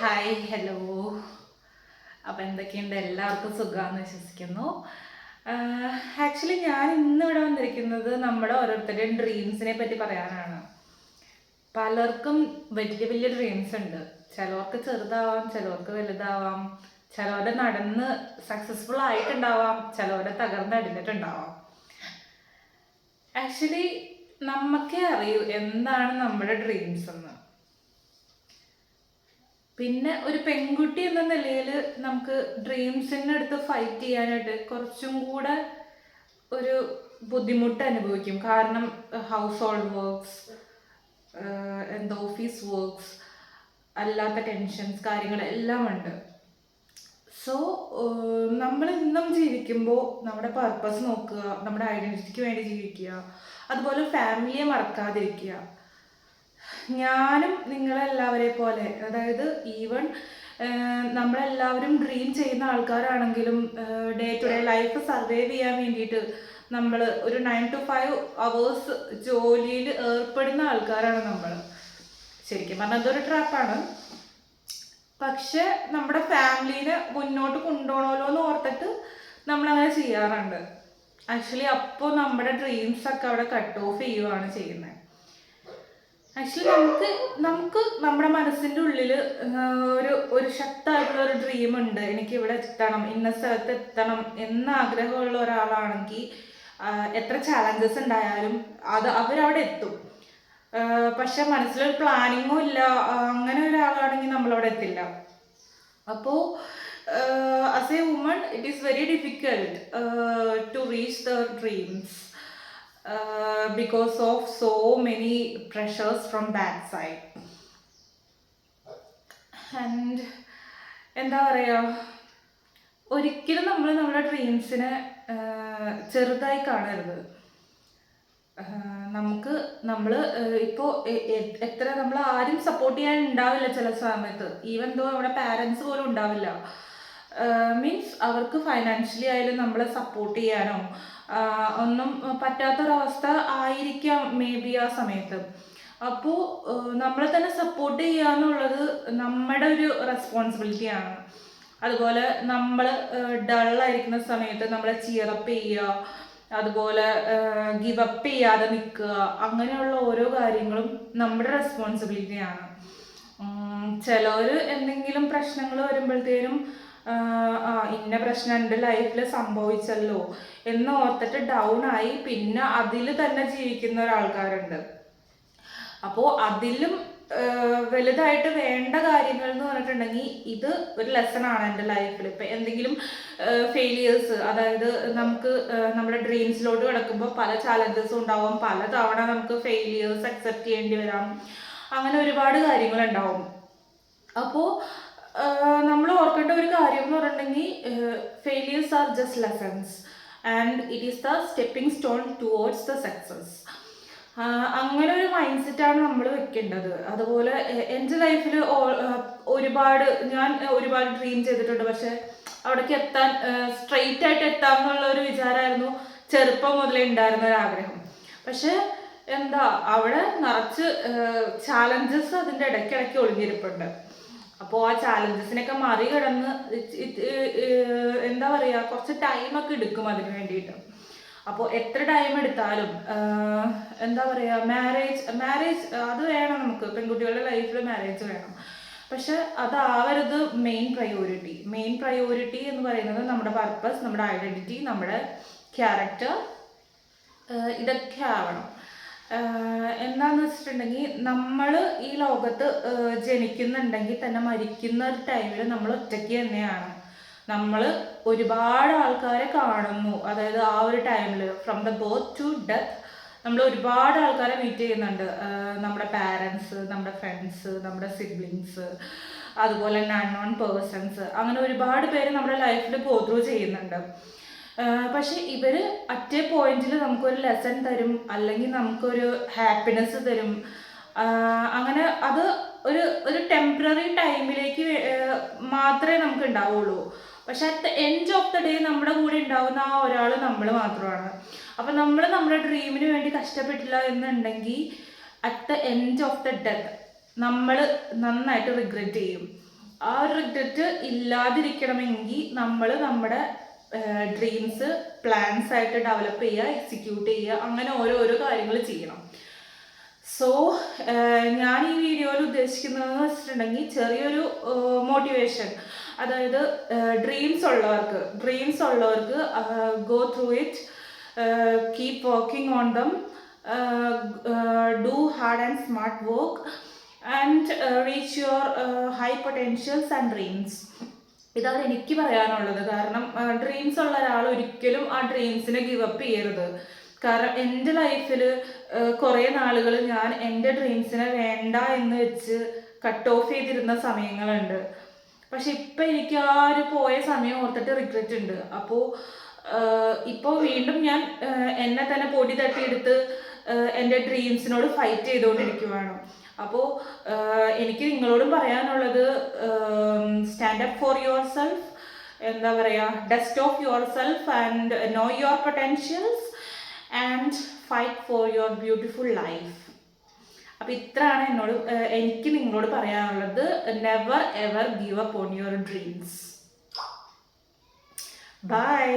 Hi hello. അപ്പം എന്തൊക്കെയുണ്ട്? എല്ലാവർക്കും സുഖമാണെന്ന് വിശ്വസിക്കുന്നു. ആക്ച്വലി ഞാൻ ഇന്ന് ഇവിടെ വന്നിരിക്കുന്നത് നമ്മുടെ ഓരോരുത്തരുടെയും ഡ്രീംസിനെ പറ്റി പറയാനാണ്. പലർക്കും വലിയ വലിയ ഡ്രീംസ് ഉണ്ട്. ചിലവർക്ക് ചെറുതാവാം, ചിലവർക്ക് വലുതാവാം, ചിലവരുടെ നടന്ന് സക്സസ്ഫുൾ ആയിട്ടുണ്ടാവാം, ചിലവരുടെ തകർന്നടിഞ്ഞിട്ടുണ്ടാവാം. ആക്ച്വലി നമുക്കേ അറിയൂ എന്താണ് നമ്മുടെ ഡ്രീംസ് എന്ന്. പിന്നെ ഒരു പെൺകുട്ടി എന്ന നിലയിൽ നമുക്ക് ഡ്രീംസിൻ്റെ അടുത്ത് ഫൈറ്റ് ചെയ്യാനായിട്ട് കുറച്ചും കൂടെ ഒരു ബുദ്ധിമുട്ട് അനുഭവിക്കും. കാരണം ഹൗസ് ഹോൾഡ് വർക്ക്സ്, എന്താ ഓഫീസ് വർക്ക്സ്, അല്ലാത്ത ടെൻഷൻസ് കാര്യങ്ങൾ എല്ലാം ഉണ്ട്. സോ നമ്മൾ ഇന്നും ജീവിക്കുമ്പോൾ നമ്മുടെ പർപ്പസ് നോക്കുക, നമ്മുടെ ഐഡൻറ്റിറ്റിക്ക് വേണ്ടി ജീവിക്കുക, അതുപോലെ ഫാമിലിയെ മറക്കാതിരിക്കുക. ഞാനും നിങ്ങളെല്ലാവരെ പോലെ, അതായത് ഈവൻ നമ്മളെല്ലാവരും ഡ്രീം ചെയ്യുന്ന ആൾക്കാരാണെങ്കിലും day to day life survive ചെയ്യാൻ വേണ്ടിയിട്ട് നമ്മൾ ഒരു 9 to 5 hours ജോലിയിൽ ഏർപ്പെടുന്ന ആൾക്കാരാണ് നമ്മൾ. ശരിക്കും പറഞ്ഞാൽ അതൊരു ട്രാപ്പാണ്. പക്ഷെ നമ്മുടെ ഫാമിലീനെ മുന്നോട്ട് കൊണ്ടുപോകണമല്ലോ എന്ന് ഓർത്തിട്ട് നമ്മളങ്ങനെ ചെയ്യാറുണ്ട്. ആക്ച്വലി അപ്പോൾ നമ്മുടെ ഡ്രീംസൊക്കെ അവിടെ കട്ട് ഓഫ് ചെയ്യുകയാണ് ചെയ്യുന്നത്. ആക്ച്വലി നമുക്ക് നമ്മുടെ മനസ്സിൻ്റെ ഉള്ളിൽ ഒരു ശക്തമായിട്ടുള്ള ഒരു ഡ്രീം ഉണ്ട്. എനിക്ക് ഇവിടെ എത്തണം, ഇന്ന സ്ഥലത്ത് എത്തണം എന്ന ആഗ്രഹമുള്ള ഒരാളാണെങ്കിൽ എത്ര ചാലഞ്ചസ് ഉണ്ടായാലും അവരവിടെ എത്തും. പക്ഷെ മനസ്സിലൊരു പ്ലാനിങ്ങും ഇല്ല, അങ്ങനെ ഒരാളാണെങ്കിൽ നമ്മളവിടെ എത്തില്ല. അപ്പോൾ as a woman it is very difficult to reach their dreams because of so many pressures from that side. And എന്താ പറയുക, ഒരിക്കലും നമ്മൾ നമ്മുടെ ഡ്രീംസിനെ ചെറുതായി കാണരുത്. നമ്മൾ ഇപ്പോൾ എത്ര നമ്മൾ ആരും സപ്പോർട്ട് ചെയ്യാൻ ഉണ്ടാവില്ല ചില സമയത്ത്. ഈവൻ ദോ നമ്മുടെ പാരൻസ് പോലും ഉണ്ടാവില്ല. മീൻസ് അവർക്ക് ഫൈനാൻഷ്യലി ആയാലും നമ്മളെ സപ്പോർട്ട് ചെയ്യാനോ ഒന്നും പറ്റാത്തൊരവസ്ഥ ആയിരിക്കാം മേ ബി ആ സമയത്ത്. അപ്പോൾ നമ്മളെ തന്നെ സപ്പോർട്ട് ചെയ്യുക എന്നുള്ളത് നമ്മുടെ ഒരു റെസ്പോൺസിബിലിറ്റിയാണ്. അതുപോലെ നമ്മൾ ഡള്ളായിരിക്കുന്ന സമയത്ത് നമ്മളെ ചിയറപ്പ് ചെയ്യുക, അതുപോലെ ഗിവ് അപ്പ് ചെയ്യാതെ നിൽക്കുക, അങ്ങനെയുള്ള ഓരോ കാര്യങ്ങളും നമ്മുടെ റെസ്പോൺസിബിലിറ്റിയാണ്. ചിലർ എന്തെങ്കിലും പ്രശ്നങ്ങൾ വരുമ്പോഴത്തേനും ഇന്ന പ്രശ്നം എൻ്റെ ലൈഫിൽ സംഭവിച്ചല്ലോ എന്ന് ഓർത്തിട്ട് ഡൗൺ ആയി പിന്നെ അതിൽ തന്നെ ജീവിക്കുന്ന ഒരാൾക്കാരുണ്ട്. അപ്പോൾ അതിലും വലുതായിട്ട് വേണ്ട കാര്യങ്ങൾ എന്ന് പറഞ്ഞിട്ടുണ്ടെങ്കിൽ ഇത് ഒരു ലെസൺ ആണ് എൻ്റെ ലൈഫിൽ. ഇപ്പം എന്തെങ്കിലും ഫെയിലിയേഴ്സ്, അതായത് നമുക്ക് നമ്മുടെ ഡ്രീംസിലോട്ട് കിടക്കുമ്പോൾ പല ചാലഞ്ചസും ഉണ്ടാവും, പല തവണ നമുക്ക് ഫെയിലിയേഴ്സ് അക്സെപ്റ്റ് ചെയ്യേണ്ടി വരാം, അങ്ങനെ ഒരുപാട് കാര്യങ്ങളുണ്ടാവും. അപ്പോൾ നമ്മൾ ഓർക്കേണ്ട ഒരു കാര്യം എന്ന് പറഞ്ഞിട്ടുണ്ടെങ്കിൽ failures are just lessons and it is the stepping stone towards the success. അങ്ങനെ ഒരു മൈൻഡ് സെറ്റാണ് നമ്മൾ വെക്കേണ്ടത്. അതുപോലെ എൻ്റെ ലൈഫിൽ ഞാൻ ഒരുപാട് ഡ്രീം ചെയ്തിട്ടുണ്ട്. പക്ഷെ അവിടേക്ക് എത്താൻ സ്ട്രെയിറ്റ് ആയിട്ട് എത്താം എന്നുള്ള ഒരു വിചാരമായിരുന്നു ചെറുപ്പം മുതലേ ഉണ്ടായിരുന്ന ഒരാഗ്രഹം. പക്ഷെ എന്താ, അവിടെ നിറച്ച് ചാലഞ്ചസ് അതിൻ്റെ ഇടയ്ക്കിടയ്ക്ക് ഒളിഞ്ഞിരിപ്പുണ്ട്. അപ്പോൾ ആ ചാലഞ്ചസിനൊക്കെ മറികടന്ന് എന്താ പറയുക, കുറച്ച് ടൈമൊക്കെ എടുക്കും അതിന് വേണ്ടിയിട്ട്. അപ്പോൾ എത്ര ടൈം എടുത്താലും എന്താ പറയുക, മാരേജ് അത് വേണം നമുക്ക്. പെൺകുട്ടികളുടെ ലൈഫിൽ മാരേജ് വേണം. പക്ഷെ അതാവരുത് മെയിൻ പ്രയോറിറ്റി എന്ന് പറയുന്നത് നമ്മുടെ പർപ്പസ്, നമ്മുടെ ഐഡൻറ്റിറ്റി, നമ്മുടെ ക്യാരക്ടർ, ഇതൊക്കെ ആവണം. എന്താണെന്ന് വെച്ചിട്ടുണ്ടെങ്കിൽ നമ്മൾ ഈ ലോകത്ത് ജനിക്കുന്നുണ്ടെങ്കിൽ തന്നെ മരിക്കുന്ന ഒരു ടൈമിൽ നമ്മൾ ഒറ്റയ്ക്ക് തന്നെയാണ്. നമ്മൾ ഒരുപാട് ആൾക്കാരെ കാണുന്നു. അതായത് ആ ഒരു ടൈമിൽ from the birth to death നമ്മൾ ഒരുപാട് ആൾക്കാരെ മീറ്റ് ചെയ്യുന്നുണ്ട്. നമ്മുടെ പാരൻസ്, നമ്മുടെ ഫ്രണ്ട്സ്, നമ്മുടെ സിബ്ലിങ്സ്, അതുപോലെ അൺനോൺ പേഴ്സൺസ്, അങ്ങനെ ഒരുപാട് പേര് നമ്മുടെ ലൈഫിൽ ഗോ ത്രൂ ചെയ്യുന്നുണ്ട്. പക്ഷെ ഇവർ അറ്റ് എ പോയിന്റിൽ നമുക്കൊരു ലെസൺ തരും, അല്ലെങ്കിൽ നമുക്കൊരു ഹാപ്പിനെസ് തരും. അങ്ങനെ അത് ഒരു ടെമ്പററി ടൈമിലേക്ക് മാത്രമേ നമുക്ക് ഉണ്ടാവുള്ളൂ. പക്ഷെ at the end of the day നമ്മുടെ കൂടെ ഉണ്ടാവുന്ന ആ ഒരാൾ നമ്മൾ മാത്രമാണ്. അപ്പം നമ്മൾ നമ്മുടെ ഡ്രീമിന് വേണ്ടി കഷ്ടപ്പെട്ടില്ല എന്നുണ്ടെങ്കിൽ at the end of the death നമ്മൾ നന്നായിട്ട് റിഗ്രറ്റ് ചെയ്യും. ആ ഒരു റിഗ്രറ്റ് ഇല്ലാതിരിക്കണമെങ്കിൽ നമ്മൾ നമ്മുടെ ഡ്രീംസ് പ്ലാൻസ് ആയിട്ട് ഡെവലപ്പ് ചെയ്യുക, എക്സിക്യൂട്ട് ചെയ്യുക, അങ്ങനെ ഓരോരോ കാര്യങ്ങൾ ചെയ്യണം. സോ ഞാൻ ഈ വീഡിയോയിൽ ഉദ്ദേശിക്കുന്നതെന്ന് വെച്ചിട്ടുണ്ടെങ്കിൽ ചെറിയൊരു മോട്ടിവേഷൻ, അതായത് ഡ്രീംസ് ഉള്ളവർക്ക് go through it, keep working on them, do hard and smart work and reach your high potentials and dreams. ഇതാണ് എനിക്ക് പറയാനുള്ളത്. കാരണം ഡ്രീംസ് ഉള്ള ഒരാൾ ഒരിക്കലും ആ ഡ്രീംസിനെ ഗിവ് അപ്പ് ചെയ്യരുത്. കാരണം എൻ്റെ ലൈഫിൽ കുറേ നാളുകൾ ഞാൻ എൻ്റെ ഡ്രീംസിനെ വേണ്ട എന്ന് വെച്ച് കട്ട് ഓഫ് ചെയ്തിരുന്ന സമയങ്ങളുണ്ട്. പക്ഷെ ഇപ്പം എനിക്ക് ആ ഒരു പോയ സമയം ഓർത്തിട്ട് റിഗ്രറ്റ് ഉണ്ട്. അപ്പോൾ ഇപ്പോൾ വീണ്ടും ഞാൻ എന്നെ തന്നെ പൊടി തട്ടിയെടുത്ത് എൻ്റെ ഡ്രീംസിനോട് ഫൈറ്റ് ചെയ്തുകൊണ്ടിരിക്കുകയാണ്. അപ്പോൾ എനിക്ക് നിങ്ങളോടും പറയാനുള്ളത്, stand up for yourself, എന്താ പറയുക, dust off yourself and know your potentials and fight for your beautiful life. അപ്പോൾ ഇത്രയാണ് എനിക്ക് നിങ്ങളോട് പറയാനുള്ളത്. Never ever give up on your dreams. By.